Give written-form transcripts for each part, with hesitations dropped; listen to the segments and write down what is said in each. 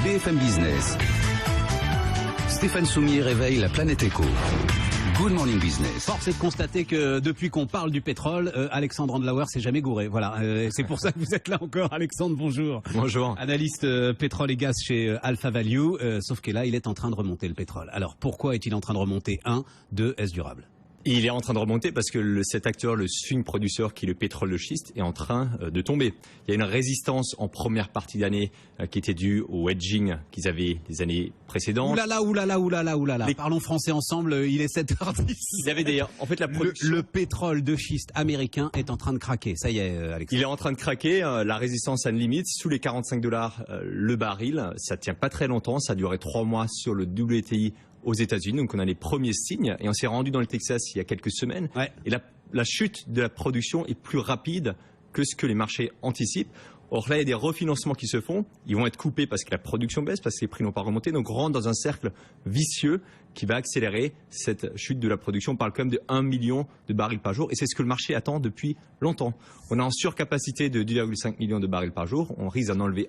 BFM Business. Stéphane Soumier réveille la planète éco. Good Morning Business. Force est de constater que depuis qu'on parle du pétrole, Alexandre Andlauer s'est jamais gouré. Voilà, c'est pour ça que vous êtes là encore, Alexandre. Bonjour. Bonjour. Analyste pétrole et gaz chez Alpha Value. Sauf que là, il est en train de remonter le pétrole. Alors pourquoi est-il en train de remonter? 1, 2, est-ce durable? Il est en train de remonter parce que cet acteur, le swing producer qui est le pétrole de schiste, est en train de tomber. Il y a une résistance en première partie d'année qui était due au hedging qu'ils avaient les années précédentes. Oulala. Parlons français ensemble, il est 7h10. Ils avaient d'ailleurs, en fait, la production... Le pétrole de schiste américain est en train de craquer. Ça y est, Alexandre. Il est en train de craquer. La résistance à une limite, sous les $45 le baril. Ça tient pas très longtemps. Ça a duré 3 mois sur le WTI aux États-Unis, donc on a les premiers signes et on s'est rendu dans le Texas il y a quelques semaines. Ouais. Et la chute de la production est plus rapide que ce que les marchés anticipent. Or là, il y a des refinancements qui se font. Ils vont être coupés parce que la production baisse, parce que les prix n'ont pas remonté. Donc on rentre dans un cercle vicieux qui va accélérer cette chute de la production. On parle quand même de 1 million de barils par jour et c'est ce que le marché attend depuis longtemps. On est en surcapacité de 2,5 millions de barils par jour. On risque d'en enlever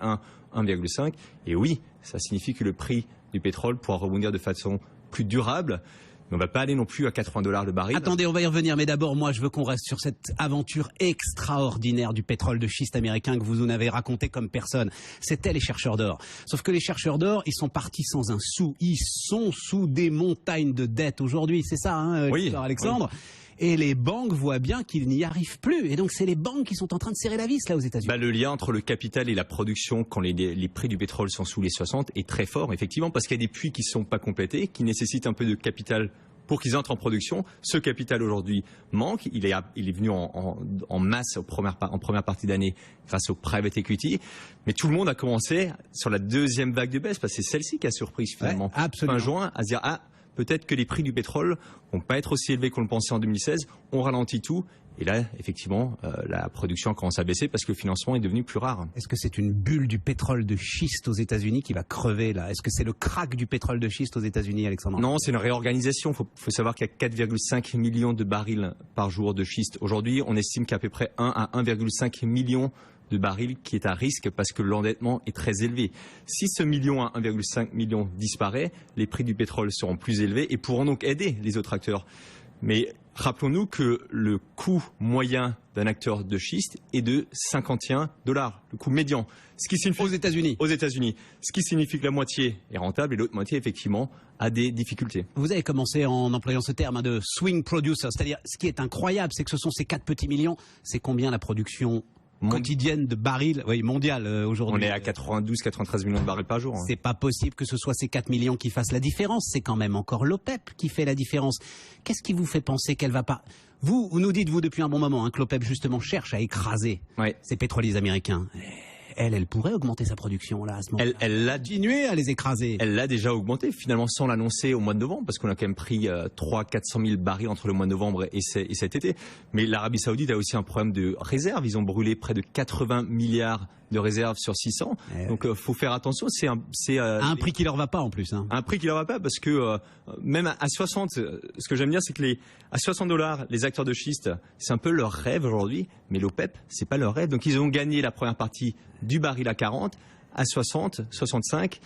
1,5. Et oui, ça signifie que le prix du pétrole pourra rebondir de façon plus durable. Mais on va pas aller non plus à $80 le baril. Attendez, on va y revenir, mais d'abord, moi, je veux qu'on reste sur cette aventure extraordinaire du pétrole de schiste américain que vous nous avez raconté comme personne. C'était les chercheurs d'or. Sauf que les chercheurs d'or, ils sont partis sans un sou. Ils sont sous des montagnes de dettes aujourd'hui. C'est ça, hein, oui, Alexandre? Oui. Et les banques voient bien qu'ils n'y arrivent plus. Et donc, c'est les banques qui sont en train de serrer la vis, là, aux États-Unis. Le lien entre le capital et la production, quand les prix du pétrole sont sous les 60, est très fort, effectivement, parce qu'il y a des puits qui ne sont pas complétés, qui nécessitent un peu de capital pour qu'ils entrent en production. Ce capital, aujourd'hui, manque. Il est venu en masse en première partie d'année grâce au private equity. Mais tout le monde a commencé sur la deuxième vague de baisse, parce que c'est celle-ci qui a surprise, finalement. Ouais, absolument. Fin juin, à se dire, peut-être que les prix du pétrole vont pas être aussi élevés qu'on le pensait en 2016. On ralentit tout. Et là, effectivement, la production commence à baisser parce que le financement est devenu plus rare. Est-ce que c'est une bulle du pétrole de schiste aux États-Unis qui va crever là? Est-ce que c'est le crack du pétrole de schiste aux États-Unis, Alexandre? Non, c'est une réorganisation. Faut savoir qu'il y a 4,5 millions de barils par jour de schiste. Aujourd'hui, on estime qu'à peu près 1 à 1,5 million de barils qui est à risque parce que l'endettement est très élevé. Si ce million à 1,5 million disparaît, les prix du pétrole seront plus élevés et pourront donc aider les autres acteurs. Mais rappelons-nous que le coût moyen d'un acteur de schiste est de $51, le coût médian. Ce qui signifie aux États-Unis. Aux États-Unis. Ce qui signifie que la moitié est rentable et l'autre moitié, effectivement, a des difficultés. Vous avez commencé en employant ce terme de swing producer, c'est-à-dire ce qui est incroyable, c'est que ce sont ces 4 petits millions. C'est combien la production quotidienne de barils, mondiale aujourd'hui? On est à 92-93 millions de barils par jour. C'est pas possible que ce soit ces 4 millions qui fassent la différence. C'est quand même encore l'OPEP qui fait la différence. Qu'est-ce qui vous fait penser qu'elle va pas... Vous nous dites, vous, depuis un bon moment, que l'OPEP, justement, cherche à écraser ces pétroliers américains. Elle pourrait augmenter sa production, là, à ce moment-là. Elle l'a continué à les écraser. Elle l'a déjà augmenté, finalement, sans l'annoncer au mois de novembre, parce qu'on a quand même pris 300-400 000 barils entre le mois de novembre et cet été. Mais l'Arabie Saoudite a aussi un problème de réserve. Ils ont brûlé près de 80 milliards de réserves sur 600. Donc, faut faire attention. C'est un prix qui leur va pas, en plus. Hein. Un prix qui leur va pas, parce que même à 60, ce que j'aime dire, c'est que à $60, les acteurs de schiste, c'est un peu leur rêve aujourd'hui. Mais l'OPEP, c'est pas leur rêve. Donc, ils ont gagné la première partie du baril à 40, à 60, 65.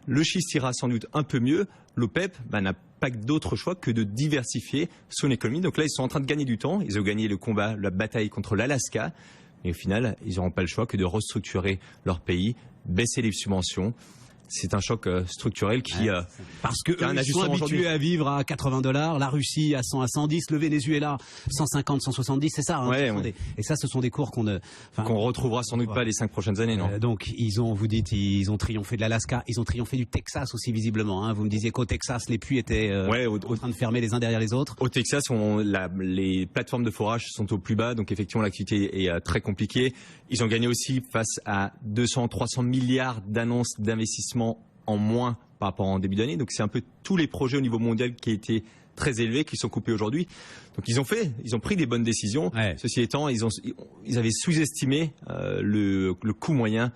Le schiste ira sans doute un peu mieux. L'OPEP n'a pas d'autre choix que de diversifier son économie. Donc là, ils sont en train de gagner du temps. Ils ont gagné le combat, la bataille contre l'Alaska. Et au final, ils n'auront pas le choix que de restructurer leur pays, baisser les subventions. C'est un choc structurel qui parce que ils sont habitués à vivre à $80, la Russie à 100 à 110, le Venezuela 150, 170, c'est ça. Hein, et ça, ce sont des cours qu'on retrouvera sans doute pas les 5 prochaines années, non. Donc vous dites, ils ont triomphé de l'Alaska, ils ont triomphé du Texas aussi visiblement. Hein. Vous me disiez qu'au Texas, les puits étaient en train de fermer les uns derrière les autres. Au Texas, les plateformes de forage sont au plus bas, donc effectivement l'activité est très compliquée. Ils ont gagné aussi face à 200-300 milliards d'annonces d'investissement en moins par rapport en début d'année. Donc c'est un peu tous les projets au niveau mondial qui étaient très élevés qui sont coupés aujourd'hui. Donc ils ont pris des bonnes décisions. Ceci étant, ils avaient sous-estimé le coût moyen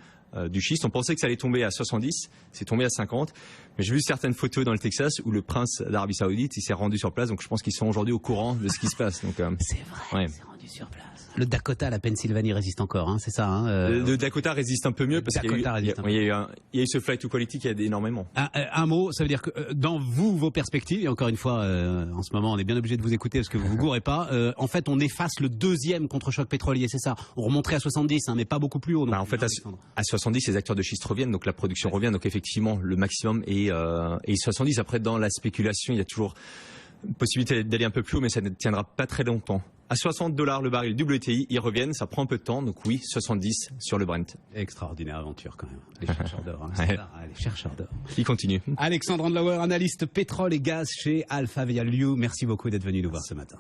du schiste. On pensait que ça allait tomber à 70, c'est tombé à 50. Mais j'ai vu certaines photos dans le Texas où le prince d'Arabie Saoudite il s'est rendu sur place. Donc je pense qu'ils sont aujourd'hui au courant de ce qui se passe. Donc c'est vrai. C'est rendu sur place. Le Dakota, la Pennsylvanie résiste encore, hein, c'est ça hein, Le Dakota résiste un peu mieux parce qu'il y a eu ce flight to quality qui aide énormément. Un mot, ça veut dire que dans vos perspectives, et encore une fois, en ce moment, on est bien obligé de vous écouter parce que vous vous gourrez pas. En fait, on efface le deuxième contre-choc pétrolier, c'est ça. On remonterait à 70, hein, mais pas beaucoup plus haut. En fait, à 70, les acteurs de schiste reviennent, donc la production revient. Donc effectivement, le maximum est 70. Après, dans la spéculation, il y a toujours une possibilité d'aller un peu plus haut, mais ça ne tiendra pas très longtemps. À $60 le baril WTI, ils reviennent, ça prend un peu de temps, donc oui, 70 sur le Brent. Extraordinaire aventure quand même. Les chercheurs d'or. Hein, ouais. Les chercheurs d'or. Ils continuent. Alexandre Andlauer, analyste pétrole et gaz chez Alpha Value. Merci beaucoup d'être venu nous voir ce matin.